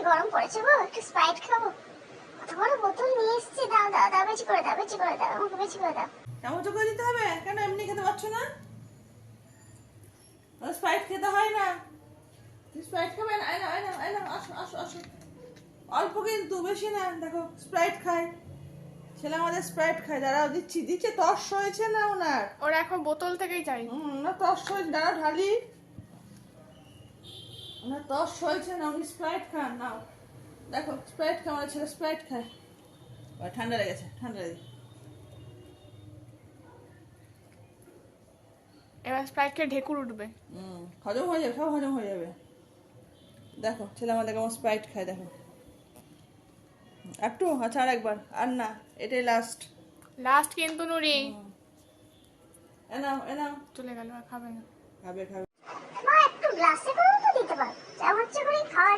গরম পড়েছে গো, একটু স্প্রাইট খাবো। কত বড় বোতল নিয়ে এসেছি, দাও দাও দাও, বেশি করে দাও, বেশি করে দাও, আমাকে বেশি করে দাও। চামচ করে দিতে হবে কেন? এমনি খেতে পারছো না? স্প্রাইট খেতে হয় না। স্প্রাইট খাবেন? আয়না আয়না আয়না, আসো আসো আসো। অল্প কিন্তু, বেশি না। দেখো স্প্রাইট খায় ছেলে, আমাদের স্প্রাইট খায়। দাঁড়াও দিচ্ছি, দিচ্ছে। তর্স হয়েছে না ওনার? ওরা এখন বোতল থেকেই চাই। না তর্স হয়েছে, দাঁড়াও ঢালি। ওনার তর্স হয়েছে না, উনি স্প্রাইট খান। নাও দেখো স্প্রাইট খায়, আমার ছেলে স্প্রাইট খায়। ঠান্ডা লেগেছে, ঠান্ডা লেগেছে। এবার স্প্রাইট খেয়ে ঢেকুর উঠবে। হজম হয়ে যাবে, সব হজম হয়ে যাবে। দেখো ছেলে আমাদের কেমন স্প্রাইট খায়, দেখো। একটু, আচ্ছা আর একবার, আর না, এটাই লাস্ট। লাস্ট কিন্তু নুরি। এনাও এনাও। চলে গেল, আর খাবে না। খাবে খাবে। মা একটু গ্লাসে করে তো দিতে পারো, চামচে করে খাওয়া